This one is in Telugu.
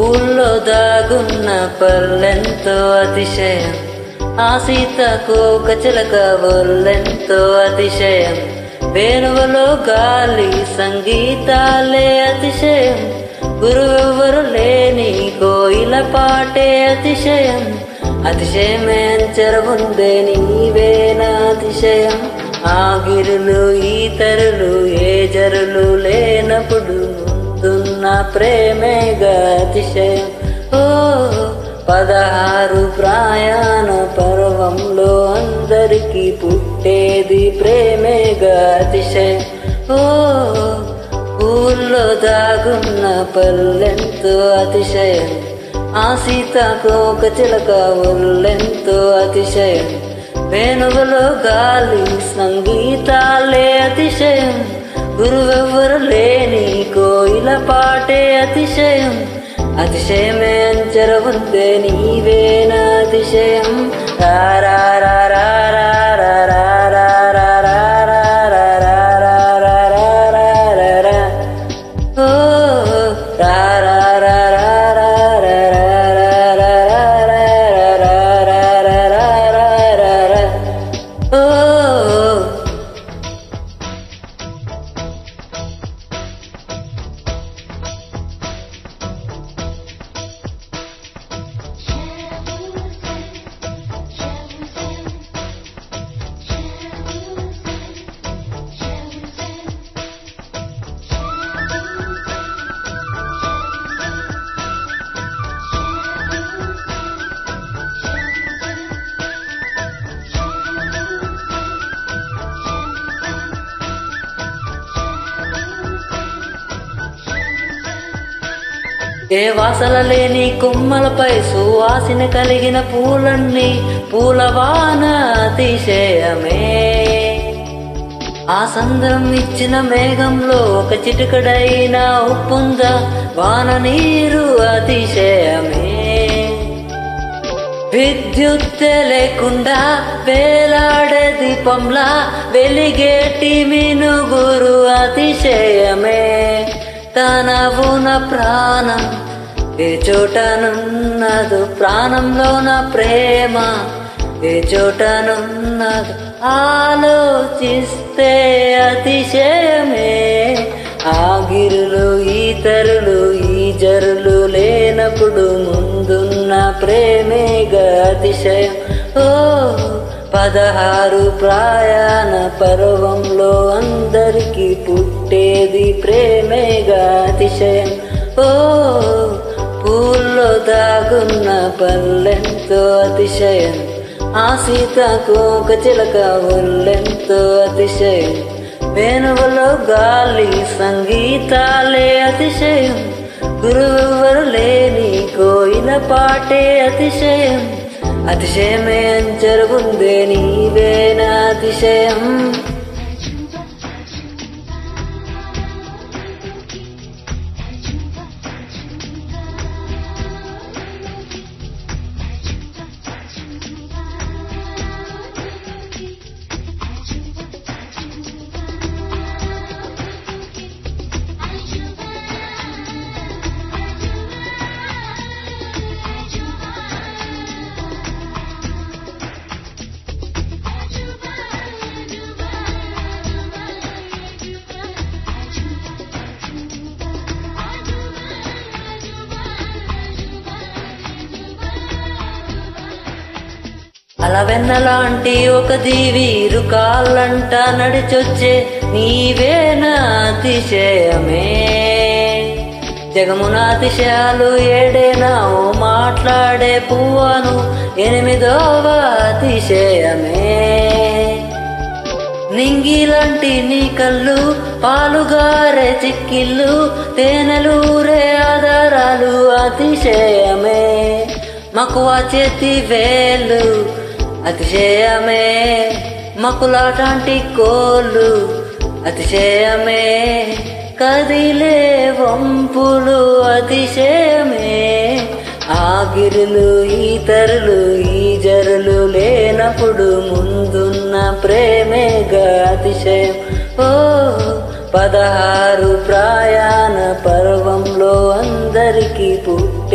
ఊళ్ళో దాగున్న పల్లెంతో అతిశయం, ఆ సీతకోక చిలక ఒళ్ళెంతో అతిశయం, వేణువులో గాలి సంగీతాలే అతిశయం, గురువెవ్వరు లేని కోయిల పాటే అతిశయం, అతిశయమే చెరవుందే నీవేనా అతిశయం. ఆ గిరులు ఈతరులు ఏ జరులు లేనప్పుడు ముందున్న ప్రేమేగా అతిశయం. ఓ 16 ప్రయాణ పర్వంలో అందరికీ పుట్టేది ప్రేమేగా అతిశయం. ఓ ఊళ్ళో దాగున్న పల్లెంతో అతిశయం, ఆ సీతకోక చిలక ఒళ్ళెంతో అతిశయం, వేణువులో గాలి సంగీతాలే అతిశయం, గురువెవ్వరు లేని కోయిల పాటే అతిశయం, అతిశయమే అంచెరవుందే నీవేనా అతిశయం. ఏ వాసన లేని కొమ్మలపై సువాసన కలిగిన పూలన్నీ పూలవాన అతిశయమే, ఆ సంద్రం ఇచ్చిన మేఘంలో ఒక చిటికడైన ఉప్పుంద వాన నీరు అతిశయమే, విద్యుత్ లేకుండా వేలాడే దీపంలా వెలిగేటి మినుగురు అతిశయమే, తనవున ప్రాణం ఏ చోటనున్నదు, ప్రాణంలోన ప్రేమ ఏ చోటనున్నదు, ఆలోచిస్తే అతిశయమే. ఆ గిరులు ఈతరులు ఈ జరులు లేనప్పుడు ముందున్న ప్రేమేగా అతిశయం. ఓ 16 ప్రయాణ పర్వంలో అందరికీ పుట్టేది ప్రేమేగా అతిశయం. ఓ పూల్లో దాగున్న పల్లెంతో అతిశయం, ఆ సీతకోక చిలక ఒళ్ళెంతో అతిశయం, వేణువులో గాలి సంగీతాలే అతిశయం, గురువెవ్వరు లేని కోయిల పాటే అతిశయం, అతిశయమే అంచెరుగుందే నీవేనా అతిశయం. అలవెన్నలాంటి ఒక దీవి ఇరుకాళ్ళంట నడిచొచ్చే నీవేనా అతిశయమే, జగమున అతిశయాలు ఏడేనా ఓ మాట్లాడే పువ్వను 8వ అతిశయమే, నింగిలాంటి నీ కళ్ళు పాలుగారే చిక్కిళ్ళు తేనెలూరే ఆధారాలు అతిశయమే, మక్కువ చేతి వేలు అతిశయమే, మకులాటాంటి కోళ్ళు అతిశయమే, కదిలే వంపులు అతిశయమే, ఆ గిరులు ఈతరులు ఈ జరులు లేనప్పుడు ముందున్న ప్రేమేగా అతిశయం. ఓ 16 ప్రయాణ పర్వంలో అందరికీ పుట్టే